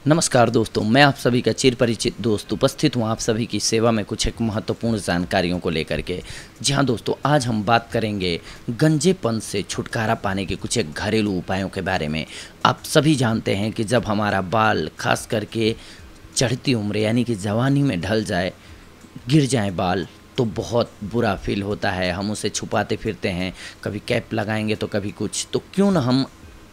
नमस्कार दोस्तों, मैं आप सभी का चिर परिचित दोस्त उपस्थित हूँ आप सभी की सेवा में कुछ एक महत्वपूर्ण जानकारियों को लेकर के। जी हाँ दोस्तों, आज हम बात करेंगे गंजेपन से छुटकारा पाने के कुछ एक घरेलू उपायों के बारे में। आप सभी जानते हैं कि जब हमारा बाल खास करके चढ़ती उम्र यानी कि जवानी में ढल जाए, गिर जाए बाल, तो बहुत बुरा फील होता है। हम उसे छुपाते फिरते हैं, कभी कैप लगाएंगे तो कभी कुछ। तो क्यों ना हम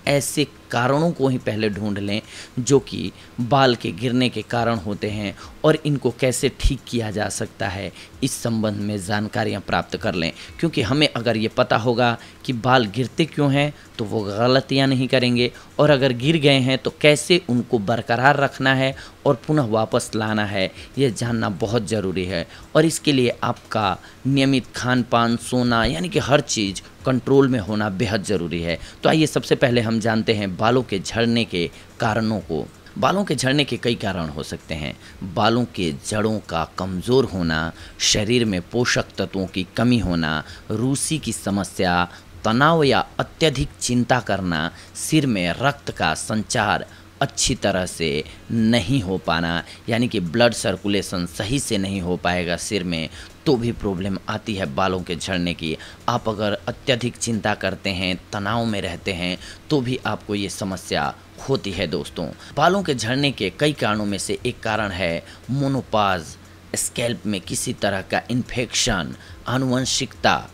ऐसे कारणों को ही पहले ढूंढ लें जो कि बाल के गिरने के कारण होते हैं और इनको कैसे ठीक किया जा सकता है, इस संबंध में जानकारियाँ प्राप्त कर लें। क्योंकि हमें अगर ये पता होगा कि बाल गिरते क्यों हैं तो वो गलतियाँ नहीं करेंगे, और अगर गिर गए हैं तो कैसे उनको बरकरार रखना है और पुनः वापस लाना है, ये जानना बहुत ज़रूरी है। और इसके लिए आपका नियमित खान पान, सोना, यानी कि हर चीज़ कंट्रोल में होना बेहद ज़रूरी है। तो आइए सबसे पहले हम जानते हैं बालों के झड़ने के कारणों को। बालों के झड़ने के कई कारण हो सकते हैं। बालों के जड़ों का कमज़ोर होना, शरीर में पोषक तत्वों की कमी होना, रूसी की समस्या, तनाव या अत्यधिक चिंता करना, सिर में रक्त का संचार अच्छी तरह से नहीं हो पाना, यानी कि ब्लड सर्कुलेशन सही से नहीं हो पाएगा सिर में, तो भी प्रॉब्लम आती है बालों के झड़ने की। आप अगर अत्यधिक चिंता करते हैं, तनाव में रहते हैं, तो भी आपको ये समस्या होती है दोस्तों। बालों के झड़ने के कई कारणों में से एक कारण है मोनोपॉज, स्कैल्प में किसी तरह का इन्फेक्शन, आनुवंशिकता,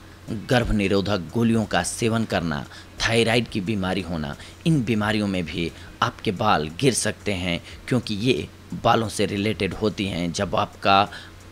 गर्भ निरोधक गोलियों का सेवन करना, थायराइड की बीमारी होना। इन बीमारियों में भी आपके बाल गिर सकते हैं, क्योंकि ये बालों से रिलेटेड होती हैं। जब आपका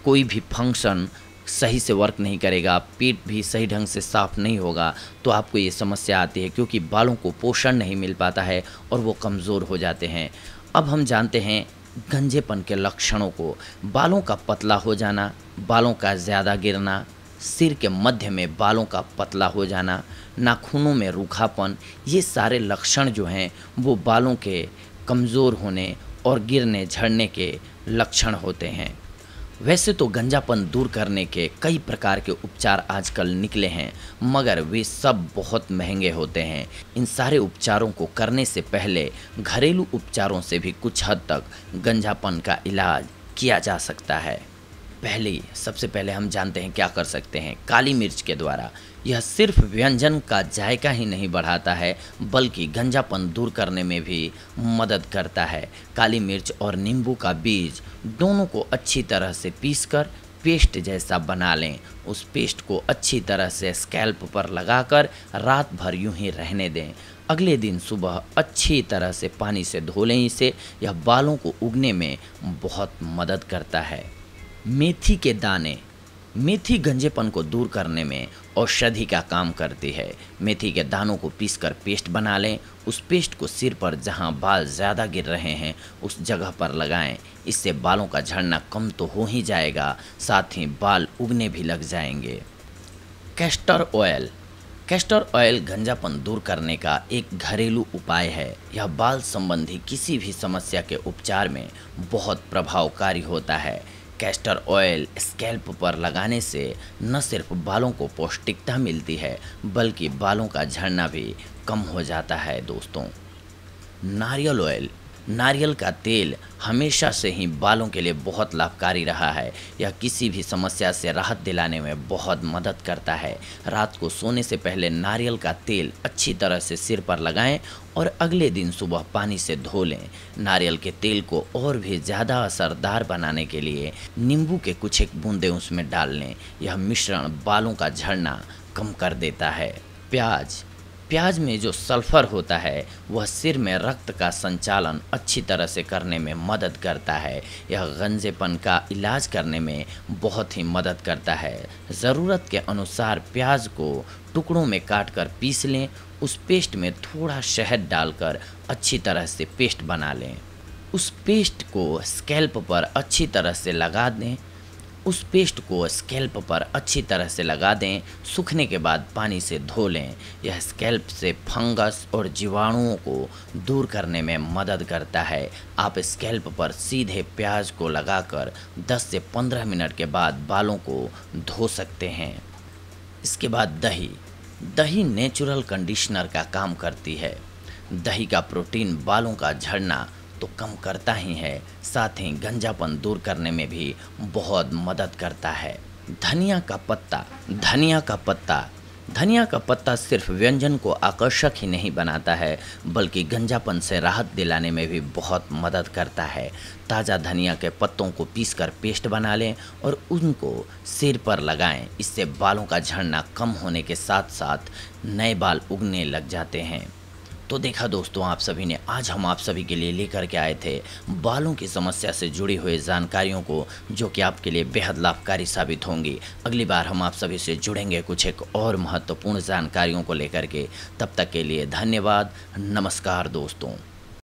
कोई भी फंक्शन सही से वर्क नहीं करेगा, पेट भी सही ढंग से साफ नहीं होगा, तो आपको ये समस्या आती है, क्योंकि बालों को पोषण नहीं मिल पाता है और वो कमज़ोर हो जाते हैं। अब हम जानते हैं गंजेपन के लक्षणों को। बालों का पतला हो जाना, बालों का ज़्यादा गिरना, सिर के मध्य में बालों का पतला हो जाना, नाखूनों में रूखापन, ये सारे लक्षण जो हैं वो बालों के कमज़ोर होने और गिरने झड़ने के लक्षण होते हैं। वैसे तो गंजापन दूर करने के कई प्रकार के उपचार आजकल निकले हैं, मगर वे सब बहुत महंगे होते हैं। इन सारे उपचारों को करने से पहले घरेलू उपचारों से भी कुछ हद तक गंजापन का इलाज किया जा सकता है। सबसे पहले हम जानते हैं क्या कर सकते हैं काली मिर्च के द्वारा। यह सिर्फ व्यंजन का जायका ही नहीं बढ़ाता है, बल्कि गंजापन दूर करने में भी मदद करता है। काली मिर्च और नींबू का बीज दोनों को अच्छी तरह से पीसकर पेस्ट जैसा बना लें। उस पेस्ट को अच्छी तरह से स्कैल्प पर लगाकर रात भर यूं ही रहने दें। अगले दिन सुबह अच्छी तरह से पानी से धो लें इसे। यह बालों को उगने में बहुत मदद करता है। मेथी के दाने, मेथी गंजेपन को दूर करने में औषधि का काम करती है। मेथी के दानों को पीसकर पेस्ट बना लें। उस पेस्ट को सिर पर जहां बाल ज़्यादा गिर रहे हैं उस जगह पर लगाएं। इससे बालों का झड़ना कम तो हो ही जाएगा, साथ ही बाल उगने भी लग जाएंगे। कैस्टर ऑयल, कैस्टर ऑयल गंजापन दूर करने का एक घरेलू उपाय है। यह बाल संबंधी किसी भी समस्या के उपचार में बहुत प्रभावकारी होता है। कैस्टर ऑयल स्कैल्प पर लगाने से न सिर्फ बालों को पौष्टिकता मिलती है, बल्कि बालों का झड़ना भी कम हो जाता है दोस्तों। नारियल ऑयल, नारियल का तेल हमेशा से ही बालों के लिए बहुत लाभकारी रहा है। यह किसी भी समस्या से राहत दिलाने में बहुत मदद करता है। रात को सोने से पहले नारियल का तेल अच्छी तरह से सिर पर लगाएं और अगले दिन सुबह पानी से धो लें। नारियल के तेल को और भी ज़्यादा असरदार बनाने के लिए नींबू के कुछ एक बूंदें उसमें डाल लें। यह मिश्रण बालों का झड़ना कम कर देता है। प्याज, प्याज में जो सल्फर होता है वह सिर में रक्त का संचालन अच्छी तरह से करने में मदद करता है। यह गंजेपन का इलाज करने में बहुत ही मदद करता है। ज़रूरत के अनुसार प्याज को टुकड़ों में काटकर पीस लें। उस पेस्ट में थोड़ा शहद डालकर अच्छी तरह से पेस्ट बना लें। उस पेस्ट को स्कैल्प पर अच्छी तरह से लगा दें। उस पेस्ट को स्कैल्प पर अच्छी तरह से लगा दें। सूखने के बाद पानी से धो लें। यह स्कैल्प से फंगस और जीवाणुओं को दूर करने में मदद करता है। आप स्कैल्प पर सीधे प्याज को लगाकर 10 से 15 मिनट के बाद बालों को धो सकते हैं। इसके बाद दही, दही नेचुरल कंडीशनर का काम करती है। दही का प्रोटीन बालों का झड़ना तो कम करता ही है, साथ ही गंजापन दूर करने में भी बहुत मदद करता है। धनिया का पत्ता। धनिया का पत्ता सिर्फ व्यंजन को आकर्षक ही नहीं बनाता है, बल्कि गंजापन से राहत दिलाने में भी बहुत मदद करता है। ताज़ा धनिया के पत्तों को पीसकर पेस्ट बना लें और उनको सिर पर लगाएं। इससे बालों का झड़ना कम होने के साथ साथ नए बाल उगने लग जाते हैं। तो देखा दोस्तों, आप सभी ने, आज हम आप सभी के लिए लेकर के आए थे बालों की समस्या से जुड़ी हुई जानकारियों को, जो कि आपके लिए बेहद लाभकारी साबित होंगी। अगली बार हम आप सभी से जुड़ेंगे कुछ एक और महत्वपूर्ण जानकारियों को लेकर के। तब तक के लिए धन्यवाद। नमस्कार दोस्तों।